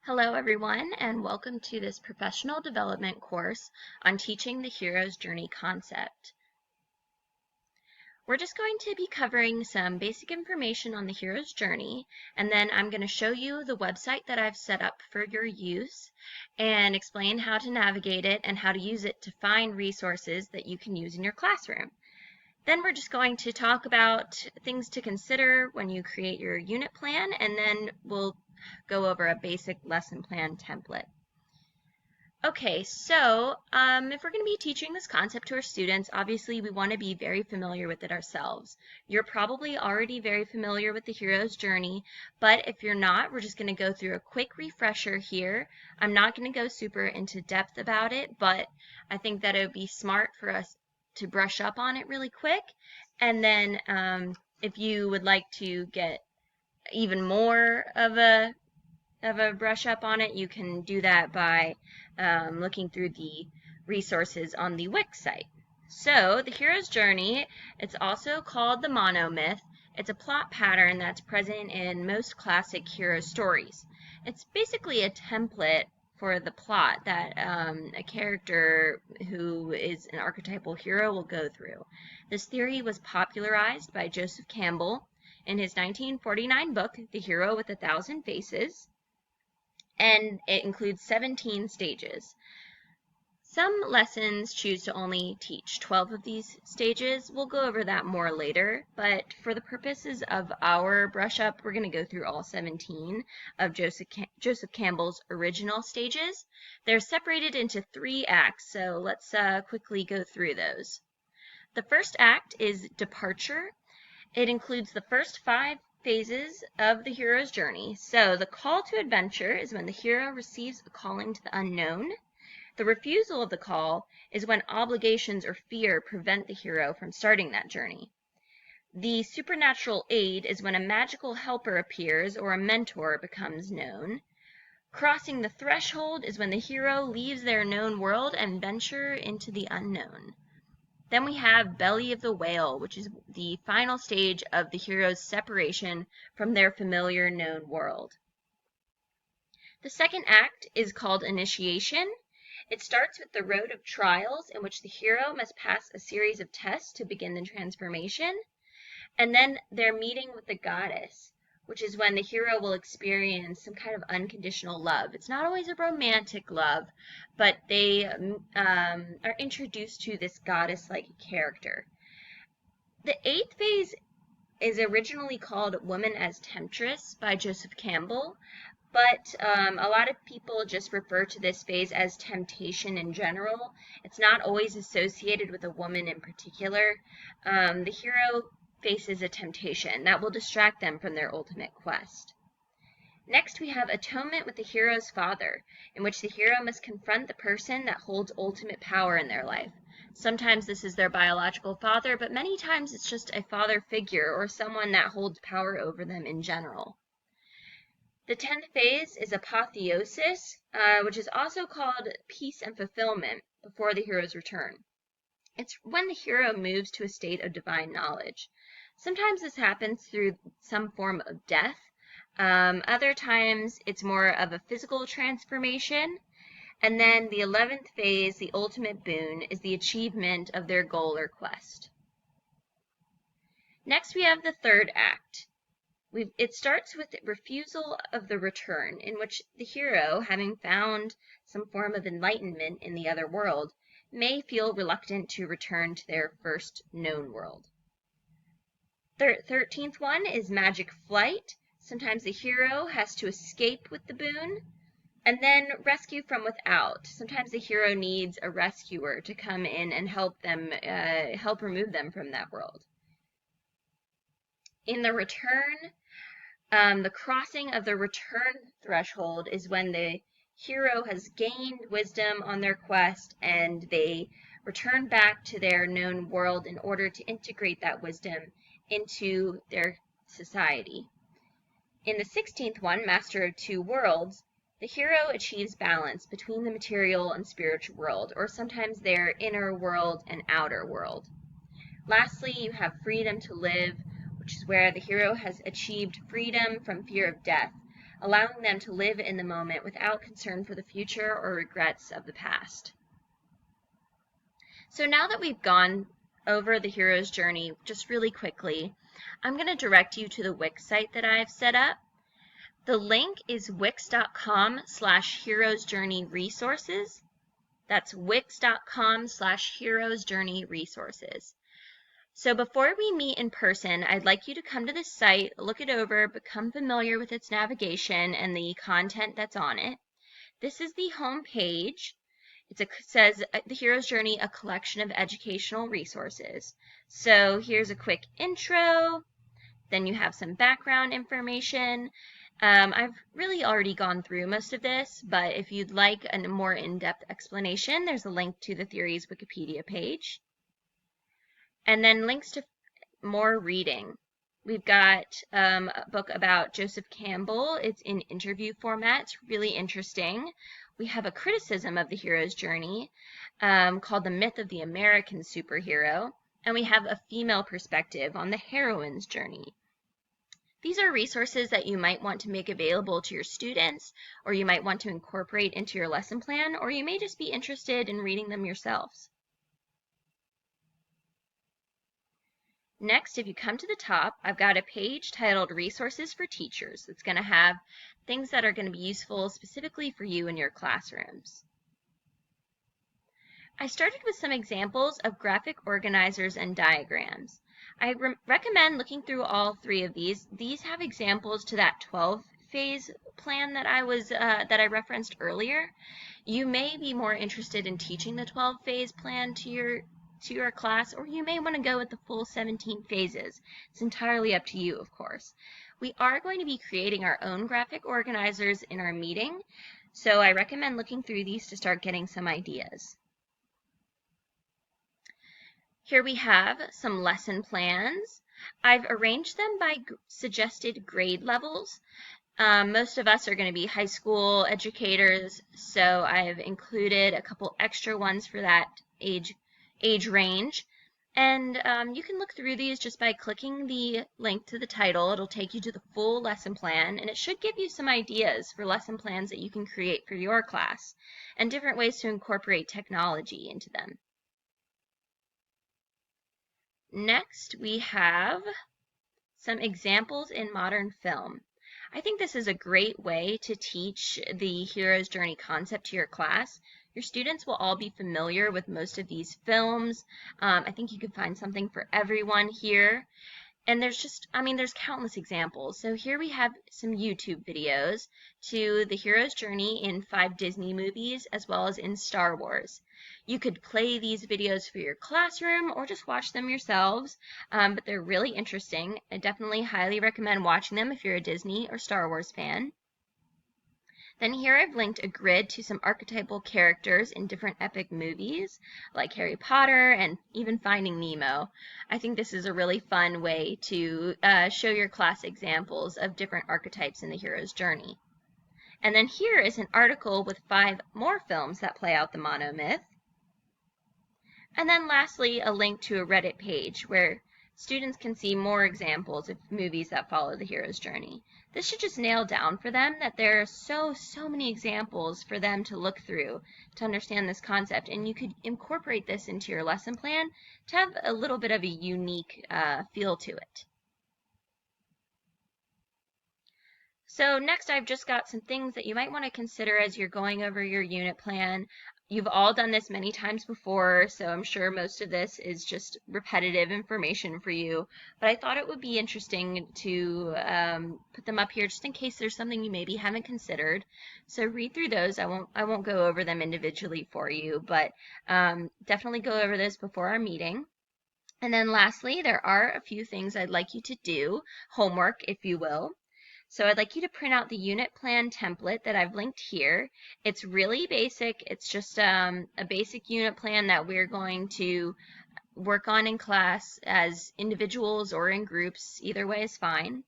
Hello everyone, and welcome to this professional development course on teaching the hero's journey concept. We're just going to be covering some basic information on the hero's journey, and then I'm going to show you the website that I've set up for your use and explain how to navigate it and how to use it to find resources that you can use in your classroom. Then we're just going to talk about things to consider when you create your unit plan, and then we'll go over a basic lesson plan template. Okay, so if we're going to be teaching this concept to our students, obviously we want to be very familiar with it ourselves. You're probably already very familiar with the hero's journey, but if you're not, we're just going to go through a quick refresher here. I'm not going to go super into depth about it, but I think that it would be smart for us to brush up on it really quick. And then if you would like to get even more of a brush up on it, you can do that by looking through the resources on the Wix site. So the hero's journey, it's also called the monomyth. It's a plot pattern that's present in most classic hero stories. It's basically a template for the plot that a character who is an archetypal hero will go through. This theory was popularized by Joseph Campbell in his 1949 book, The Hero with a Thousand Faces, and it includes 17 stages. Some lessons choose to only teach 12 of these stages. We'll go over that more later, but for the purposes of our brush up, we're going to go through all 17 of Joseph Campbell's original stages. They're separated into 3 acts, so let's quickly go through those. The first act is departure. It includes the first 5 phases of the hero's journey. So the call to adventure is when the hero receives a calling to the unknown. The refusal of the call is when obligations or fear prevent the hero from starting that journey. The supernatural aid is when a magical helper appears or a mentor becomes known. Crossing the threshold is when the hero leaves their known world and venture into the unknown. Then we have Belly of the Whale, which is the final stage of the hero's separation from their familiar known world. The second act is called Initiation. It starts with the road of trials, in which the hero must pass a series of tests to begin the transformation. And then their meeting with the goddess, which is when the hero will experience some kind of unconditional love. It's not always a romantic love, but they are introduced to this goddess-like character. The 8th phase is originally called Woman as Temptress by Joseph Campbell, but a lot of people just refer to this phase as temptation in general. It's not always associated with a woman in particular. The hero faces a temptation that will distract them from their ultimate quest. Next, we have Atonement with the hero's father, in which the hero must confront the person that holds ultimate power in their life. Sometimes this is their biological father, but many times it's just a father figure or someone that holds power over them in general. The 10th phase is Apotheosis, which is also called Peace and Fulfillment before the hero's return. It's when the hero moves to a state of divine knowledge. Sometimes this happens through some form of death. Other times it's more of a physical transformation. And then the 11th phase, the ultimate boon, is the achievement of their goal or quest. Next we have the third act. It starts with the refusal of the return, in which the hero, having found some form of enlightenment in the other world, may feel reluctant to return to their first known world. The 13th one is Magic Flight. Sometimes the hero has to escape with the boon. And then Rescue from Without. Sometimes the hero needs a rescuer to come in and help remove them from that world. In the return, the crossing of the return threshold is when the hero has gained wisdom on their quest and they return back to their known world in order to integrate that wisdom into their society. In the 16th one, Master of Two Worlds, the hero achieves balance between the material and spiritual world, or sometimes their inner world and outer world. Lastly, you have Freedom to Live, which is where the hero has achieved freedom from fear of death. allowing them to live in the moment without concern for the future or regrets of the past. So now that we've gone over the hero's journey just really quickly, I'm going to direct you to the Wix site that I've set up. The link is wix.com/heroesjourneyresources. That's wix.com/heroesjourneyresources. So before we meet in person, I'd like you to come to this site, look it over, become familiar with its navigation and the content that's on it. This is the home page. It says The Hero's Journey, a collection of educational resources. So here's a quick intro, then you have some background information. I've really already gone through most of this, but if you'd like a more in-depth explanation, there's a link to the Theories Wikipedia page. And then links to more reading. We've got a book about Joseph Campbell. It's in interview format. It's really interesting. We have a criticism of the hero's journey called The Myth of the American Superhero. And we have a female perspective on the heroine's journey. These are resources that you might want to make available to your students, or you might want to incorporate into your lesson plan, or you may just be interested in reading them yourselves. Next, if you come to the top, I've got a page titled Resources for Teachers. It's going to have things that are going to be useful specifically for you in your classrooms. I started with some examples of graphic organizers and diagrams. I recommend looking through all 3 of these. These have examples to that 12-phase plan that I referenced earlier. You may be more interested in teaching the 12-phase plan to your class, or you may want to go with the full 17 phases. It's entirely up to you, of course. We are going to be creating our own graphic organizers in our meeting, so I recommend looking through these to start getting some ideas. Here we have some lesson plans. I've arranged them by suggested grade levels. Most of us are going to be high school educators, so I've included a couple extra ones for that age range. And you can look through these just by clicking the link to the title. It'll take you to the full lesson plan, and it should give you some ideas for lesson plans that you can create for your class and different ways to incorporate technology into them. Next, we have some examples in modern film. I think this is a great way to teach the hero's journey concept to your class. Your students will all be familiar with most of these films. I think you can find something for everyone here. And there's countless examples. So here we have some YouTube videos to the hero's journey in 5 Disney movies, as well as in Star Wars. You could play these videos for your classroom or just watch them yourselves, but they're really interesting. I definitely highly recommend watching them if you're a Disney or Star Wars fan. Then here I've linked a grid to some archetypal characters in different epic movies, like Harry Potter and even Finding Nemo. I think this is a really fun way to show your class examples of different archetypes in the hero's journey. And then here is an article with 5 more films that play out the monomyth. And then lastly, a link to a Reddit page where students can see more examples of movies that follow the hero's journey. This should just nail down for them that there are so many examples for them to look through to understand this concept, and you could incorporate this into your lesson plan to have a little bit of a unique feel to it. So next, I've just got some things that you might want to consider as you're going over your unit plan. You've all done this many times before, so I'm sure most of this is just repetitive information for you, but I thought it would be interesting to put them up here just in case there's something you maybe haven't considered. So read through those. I won't go over them individually for you, but definitely go over this before our meeting. And then lastly, there are a few things I'd like you to do, homework if you will. So I'd like you to print out the unit plan template that I've linked here. It's really basic. It's just a basic unit plan that we're going to work on in class as individuals or in groups. Either way is fine.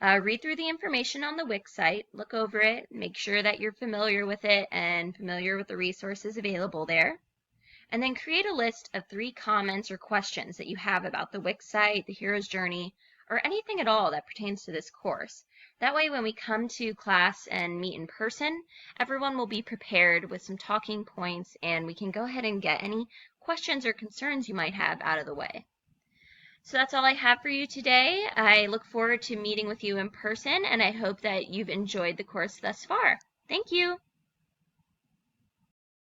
Read through the information on the Wix site, look over it, make sure that you're familiar with it and familiar with the resources available there. And then create a list of 3 comments or questions that you have about the Wix site, the hero's journey, or anything at all that pertains to this course. That way, when we come to class and meet in person, everyone will be prepared with some talking points, and we can go ahead and get any questions or concerns you might have out of the way. So that's all I have for you today. I look forward to meeting with you in person, and I hope that you've enjoyed the course thus far. Thank you.